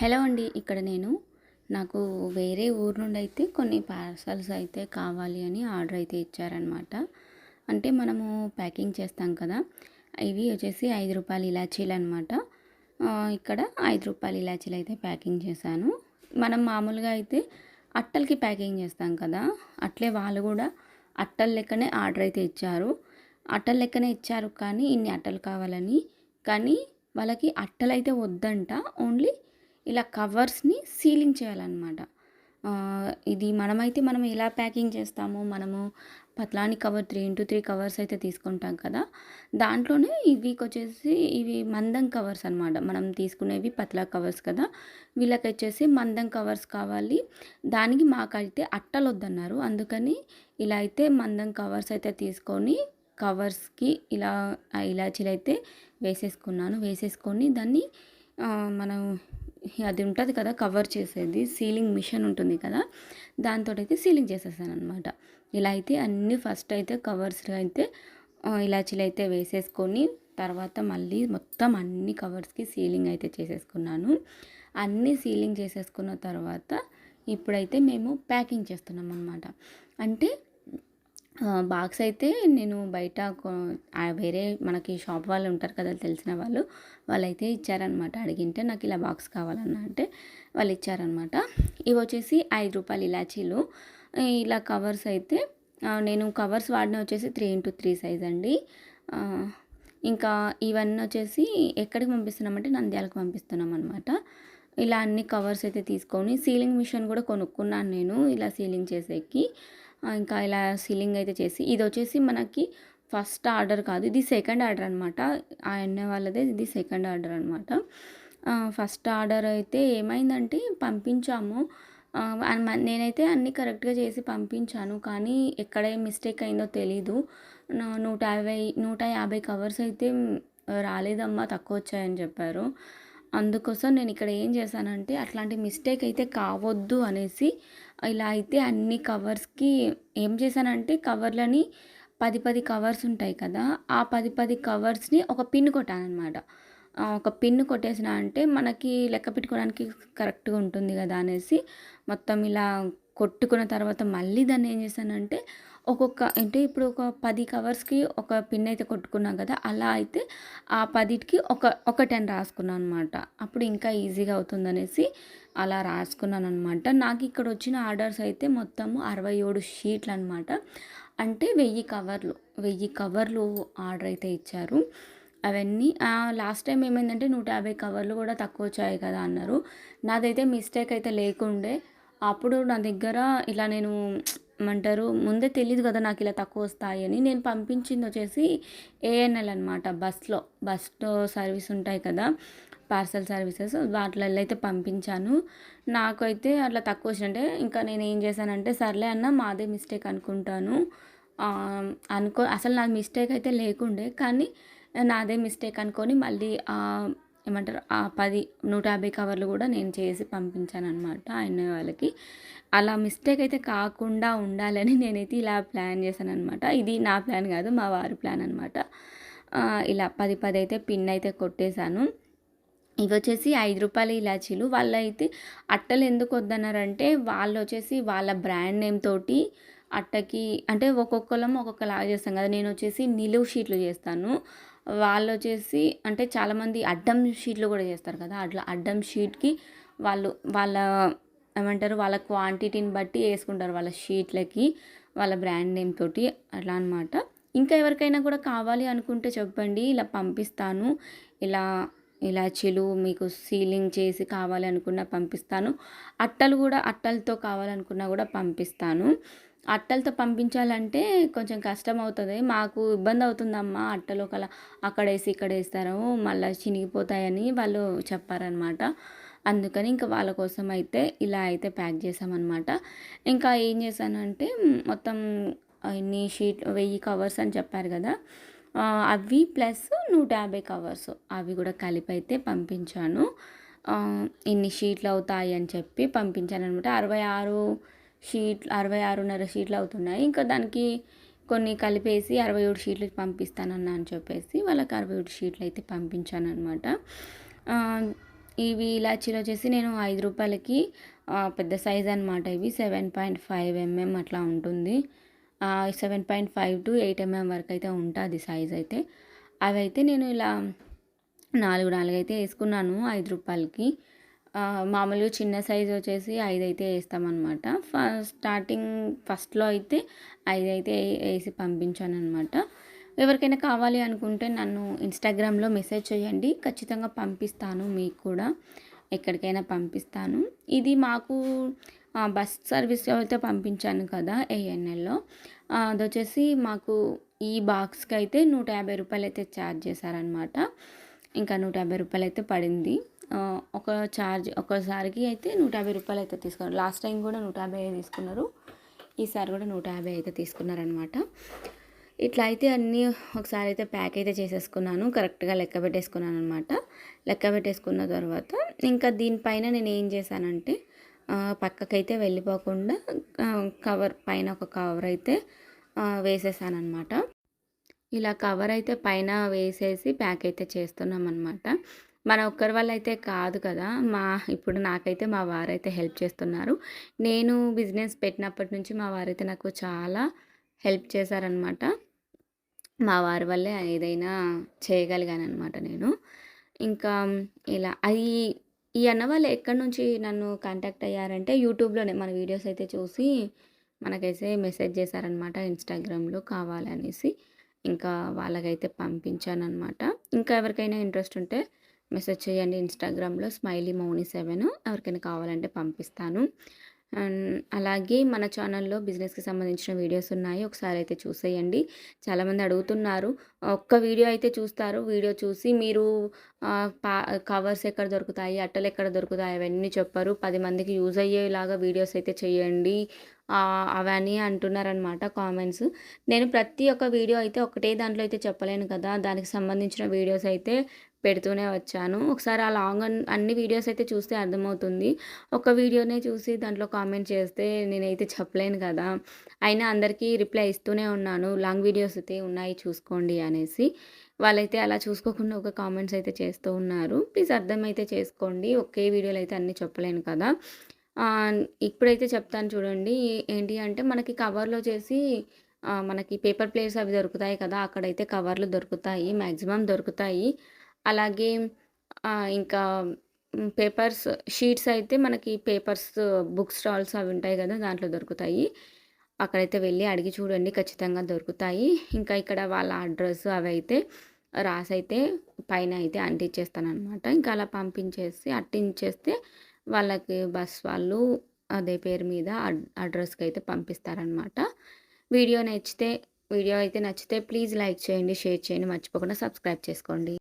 Hello అండి. ఇక్కడ నాకు వేరే ఊరు నుండి అయితే కొన్ని పార్సల్స్ అయితే కావాలి అని ఆర్డర్ అయితే ఇచ్చారనమాట. అంటే మనము ప్యాకింగ్ చేస్తాం కదా! ఇవి వచ్చేసి రూ. 5 ఇలాచీలనమాట. ఇక్కడ రూ. 5 ఇలాచీలు అయితే ప్యాకింగ్ చేశాను. మనం మామూలుగా అయితే అట్టలకి ప్యాకింగ్ చేస్తాం కదా! అట్లే వాళ్ళు కూడా అట్టల లెక్కనే ఆర్డర్ అయితే ఇచ్చారు. అట్టల లెక్కనే ఇచ్చారు కానీ ఇన్ని అట్టలు కావాలని. కానీ వాళ్ళకి అట్టలైతే వద్దంట. ఓన్లీ ఇలా కవర్స్‌ని సీలింగ్ చేయాలన్నమాట. ఇది మనం ఎలా ప్యాకింగ్ చేస్తామో మనము పత్లాని కవర్ 3x3 కవర్స్ అయితే తీసుకుంటాం కదా! దాంట్లోనే ఇవి మందం కవర్స్ అనమాట. మనం తీసుకునేవి పతలా కవర్స్ కదా! వీళ్ళకొచ్చేసి మందం కవర్స్ కావాలి. దానికి మాకైతే అట్టలొద్దన్నారు. అందుకని ఇలా అయితే మందం కవర్స్ అయితే తీసుకొని కవర్స్‌కి ఇలా ఇలాచీలైతే వేసేసుకొని దాన్ని మనం అది ఉంటుంది కదా కవర్ చేసేది సీలింగ్ మిషన్ ఉంటుంది కదా దాంతోటైతే సీలింగ్ చేసేసాననమాట. ఇలా అయితే అన్నీ ఫస్ట్ అయితే కవర్స్ అయితే ఇలాచీలు అయితే వేసేసుకొని తర్వాత మళ్ళీ మొత్తం అన్ని కవర్స్కి సీలింగ్ అయితే చేసేసుకున్నాను. అన్నీ సీలింగ్ చేసేసుకున్న తర్వాత ఇప్పుడైతే మేము ప్యాకింగ్ చేస్తున్నాం అనమాట. అంటే బాక్స్ అయితే నేను బయట వేరే మనకి షాప్ వాళ్ళు ఉంటారు కదా తెలిసిన వాళ్ళైతే ఇచ్చారనమాట. అడిగింటే నాకు ఇలా బాక్స్ కావాలన్నా అంటే వాళ్ళు ఇచ్చారనమాట. ఇవి వచ్చేసి రూ. 5 ఇలాచీలు. ఇలా కవర్స్ అయితే నేను కవర్స్ వాడిన వచ్చేసి 3x3 సైజ్ అండి. ఇంకా ఇవన్నీ వచ్చేసి ఎక్కడికి పంపిస్తున్నామంటే నంద్యాలకు పంపిస్తున్నాం అనమాట. ఇలా అన్ని కవర్స్ అయితే తీసుకొని సీలింగ్ మిషన్ కూడా కొనుక్కున్నాను నేను ఇలా సీలింగ్ చేసేకి. ఇంకా ఇలా సీలింగ్ అయితే చేసి ఇది వచ్చేసి మనకి ఫస్ట్ ఆర్డర్ కాదు, ఇది సెకండ్ ఆర్డర్ అనమాట. ఆ అన్న వాళ్ళదే ఇది సెకండ్ ఆర్డర్ అనమాట. ఫస్ట్ ఆర్డర్ అయితే ఏమైందంటే పంపించాము. నేనైతే అన్నీ కరెక్ట్గా చేసి పంపించాను కానీ ఎక్కడ మిస్టేక్ అయిందో తెలీదు. 150 కవర్స్ అయితే రాలేదమ్మా, తక్కువ వచ్చాయని చెప్పారు. అందుకోసం నేను ఇక్కడ ఏం చేశానంటే అట్లాంటి మిస్టేక్ అయితే కావద్దు అనేసి ఇలా అయితే అన్ని కవర్స్కి ఏం చేశానంటే కవర్లని 10 కవర్స్ ఉంటాయి కదా, ఆ 10 కవర్స్ని ఒక పిన్ కొట్టానమాట. ఒక పిన్ కొట్టేసిన అంటే మనకి లెక్క పెట్టుకోవడానికి కరెక్ట్గా ఉంటుంది కదా అనేసి మొత్తం ఇలా కొట్టుకున్న తర్వాత మళ్ళీ దాన్ని ఏం చేశానంటే అంటే ఇప్పుడు ఒక 10 కవర్స్కి ఒక పిన్ అయితే కొట్టుకున్నాం కదా, అలా అయితే ఆ 10కి ఒక 10 రాసుకున్నాను అనమాట. అప్పుడు ఇంకా ఈజీగా అవుతుందనేసి అలా రాసుకున్నాను అనమాట. నాకు ఇక్కడ వచ్చిన ఆర్డర్స్ అయితే మొత్తము 67 షీట్లు అనమాట. అంటే 1000 కవర్లు ఆర్డర్ అయితే ఇచ్చారు. అవన్నీ లాస్ట్ టైం ఏమైందంటే 150 కవర్లు కూడా తక్కువ వచ్చాయి కదా అన్నారు. నాదైతే మిస్టేక్ అయితే లేకుండే. అప్పుడు నా దగ్గర ఇలా నేను ఏమంటారు ముందే తెలీదు కదా నాకు ఇలా తక్కువ వస్తాయని. నేను పంపించింది వచ్చేసి ఏఎన్ఎల్ అనమాట. బస్లో సర్వీస్ ఉంటాయి కదా పార్సల్ సర్వీసెస్, వాటిల్లో అయితే పంపించాను. నాకైతే అట్లా తక్కువ వచ్చినంటే ఇంకా నేను ఏం చేశానంటే సర్లే అన్న మాదే మిస్టేక్ అనుకుంటాను అసలు నా మిస్టేక్ అయితే లేకుండే కానీ నాదే మిస్టేక్ అనుకొని మళ్ళీ ఏమంటారు 150 కవర్లు కూడా నేను చేసి పంపించాను అనమాట ఆయన వాళ్ళకి. అలా మిస్టేక్ అయితే కాకుండా ఉండాలని నేనైతే ఇలా ప్లాన్ చేశాను అనమాట. ఇది నా ప్లాన్ కాదు, మా వారి ప్లాన్ అనమాట. ఇలా 10 అయితే పిన్ అయితే కొట్టేశాను. ఇవి వచ్చేసి రూ. 5 ఇలాచీలు. వాళ్ళైతే అట్టలు ఎందుకు వద్దన్నారంటే వాళ్ళు వచ్చేసి వాళ్ళ బ్రాండ్ నేమ్ తోటి అట్టకి అంటే ఒక్కొక్కళ్ళం ఒక్కొక్కలాగా చేస్తాం కదా, నేను వచ్చేసి నిలువు షీట్లు చేస్తాను, వాళ్ళు వచ్చేసి అంటే చాలామంది అడ్డం షీట్లు కూడా చేస్తారు కదా, అట్లా అడ్డం షీట్కి వాళ్ళ ఏమంటారు వాళ్ళ క్వాంటిటీని బట్టి వేసుకుంటారు వాళ్ళ షీట్లకి వాళ్ళ బ్రాండ్ నేమ్ తోటి అట్లా అనమాట. ఇంకా ఎవరికైనా కూడా కావాలి అనుకుంటే చెప్పండి, ఇలా పంపిస్తాను. ఇలా ఇలాచీలు మీకు సీలింగ్ చేసి కావాలి అనుకున్నా పంపిస్తాను. అట్టలతో కావాలనుకున్నా కూడా పంపిస్తాను. అట్టలతో పంపించాలంటే కొంచెం కష్టం అవుతుంది, మాకు ఇబ్బంది అవుతుందమ్మా అట్టలు అక్కడేసి ఇక్కడ వేస్తారు మళ్ళీ చినిగిపోతాయని వాళ్ళు చెప్పారనమాట. అందుకని ఇంకా వాళ్ళ కోసం అయితే ఇలా అయితే ప్యాక్ చేసామన్నమాట. ఇంకా ఏం చేశానంటే మొత్తం ఇన్ని 1000 కవర్స్ అని చెప్పారు కదా, అవి ప్లస్ 150 కవర్స్ అవి కూడా కలిపి అయితే పంపించాను. ఇన్ని షీట్లు అవుతాయి అని చెప్పి పంపించాను అనమాట. 66.5 షీట్లు అవుతున్నాయి. ఇంకా దానికి కొన్ని కలిపేసి 67 షీట్లు పంపిస్తానన్నా అని చెప్పేసి వాళ్ళకి 67 షీట్లు అయితే పంపించాను అనమాట. ఇవి ఇలాచీలొచ్చేసి నేను రూ. 5కి పెద్ద సైజ్ అనమాట ఇవి. 7.5 అట్లా ఉంటుంది. 7.5-8 వరకైతే ఉంటాది సైజయితే. అవైతే నేను ఇలా 4 అయితే యేసుకున్నాను రూ. 5కి. మామూలుగా చిన్న సైజ్ వచ్చేసి 5 అయితే యేస్తామనమాట. ఫస్ట్‌లో అయితే 5 అయితే యేసి పంపించాననమాట. ఎవరికైనా కావాలి అనుకుంటే నన్ను ఇన్‌స్టాగ్రామ్‌లో మెసేజ్ చేయండి. ఖచ్చితంగా పంపిస్తాను మీకు కూడా. ఎక్కడికైనా పంపిస్తాను. ఇది మాకు బస్ సర్వీస్‌లో అయితే పంపించాను కదా! ఏఎన్ఎల్‌లో. అదొచ్చేసి మాకు ఈ బాక్స్‌కైతే రూ. 150 అయితే ఛార్జ్ చేశారనమాట. ఇంకా రూ. 150 అయితే పడింది. ఒక్కసారికి అయితే రూ. 150 అయితే తీసుకున్నారు. లాస్ట్ టైం కూడా 150 తీసుకున్నారు. ఈసారి కూడా 150 అయితే తీసుకున్నారనమాట. ఇట్లా అయితే అన్నీ ఒకసారి అయితే ప్యాక్ అయితే చేసేసుకున్నాను. కరెక్ట్‌గా లెక్క పెట్టేసుకున్నాననమాట. లెక్క పెట్టేసుకున్న తర్వాత ఇంకా దీనిపైన నేను ఏం చేశానంటే పక్కకైతే వెళ్ళిపోకుండా కవర్ పైన ఒక కవర్ అయితే వేసేసాననమాట. ఇలా కవర్ అయితే పైన వేసేసి ప్యాక్ అయితే చేస్తున్నామనమాట. మన ఒక్కరి వల్ల అయితే కాదు కదా! ఇప్పుడు నాకైతే మా వారైతే హెల్ప్ చేస్తున్నారు. నేను బిజినెస్ పెట్టినప్పటి నుంచి మా వారైతే నాకు చాలా హెల్ప్ చేశారనమాట. మా వారి వల్లే ఏదైనా చేయగలిగాననమాట నేను. ఇంకా ఇలా ఈ అన్న వాళ్ళు ఎక్కడి నుంచి నన్ను కాంటాక్ట్ అయ్యారంటే యూట్యూబ్‌లోనే మన వీడియోస్ అయితే చూసి మనకైతే మెసేజ్ చేశారనమాట ఇన్‌స్టాగ్రామ్‌లో కావాలనేసి. ఇంకా వాళ్ళకైతే పంపించాననమాట. ఇంకా ఎవరికైనా ఇంట్రెస్ట్ ఉంటే మెసేజ్ చేయండి ఇన్‌స్టాగ్రామ్‌లో స్మైలీ మౌని7 ఎవరికైనా కావాలంటే పంపిస్తాను. అలాగే మన ఛానల్‌లో బిజినెస్‌కి సంబంధించిన వీడియోస్ ఉన్నాయి. ఒకసారి అయితే చూసేయండి. చాలామంది అడుగుతున్నారు. ఒక్క వీడియో అయితే చూస్తారు. వీడియో చూసి మీరు ఆహ్, పా కవర్స్ ఎక్కడ దొరుకుతాయి, అట్టలు ఎక్కడ దొరుకుతాయి అవన్నీ చెప్పరు. 10 మందికి యూజ్ అయ్యేలాగా వీడియోస్ అయితే చేయండి. అవని అంటున్నారనమాట కామెంట్స్. నేను ప్రతి ఒక్క వీడియో అయితే ఒకటే దాంట్లో అయితే చెప్పలేను కదా! దానికి సంబంధించిన వీడియోస్ అయితే పెడుతూనే వచ్చాను. ఒకసారి ఆ లాంగ్ అన్ని వీడియోస్ అయితే చూస్తే అర్థమవుతుంది. ఒక వీడియోనే చూసి దాంట్లో కామెంట్ చేస్తే నేనైతే చెప్పలేను కదా! అయినా అందరికీ రిప్లై ఇస్తూనే ఉన్నాను. లాంగ్ వీడియోస్ అయితే ఉన్నాయి చూసుకోండి అనేసి. వాళ్ళైతే అలా చూసుకోకుండా ఒక కామెంట్స్ అయితే చేస్తూ ఉన్నారు. ప్లీజ్ అర్థమైతే చేసుకోండి. ఒకే వీడియోలో అయితే అన్నీ చెప్పలేను కదా! ఇప్పుడైతే చెప్తాను చూడండి. ఏంటి అంటే మనకి కవర్‌లో చేసి మనకి పేపర్ ప్లేట్స్ అవి దొరుకుతాయి కదా! అక్కడైతే కవర్లు దొరుకుతాయి. మాక్సిమం దొరుకుతాయి. అలాగే ఇంకా పేపర్స్ షీట్స్ అయితే మనకి బుక్ స్టాల్స్ అవి ఉంటాయి కదా! దాంట్లో దొరుకుతాయి. అక్కడైతే వెళ్ళి అడిగి చూడండి ఖచ్చితంగా దొరుకుతాయి. ఇంకా ఇక్కడ వాళ్ళ అడ్రస్ అవైతే రాసైతే పైన అయితే అంటించేస్తాననమాట. ఇంకా అలా అట్టించేస్తే వాళ్ళకి బస్ వాళ్ళు అదే పేరు మీద అడ్రస్‌కైతే పంపిస్తారనమాట. వీడియో అయితే నచ్చితే ప్లీజ్ లైక్ చేయండి, షేర్ చేయండి. మర్చిపోకుండా సబ్స్క్రైబ్ చేసుకోండి.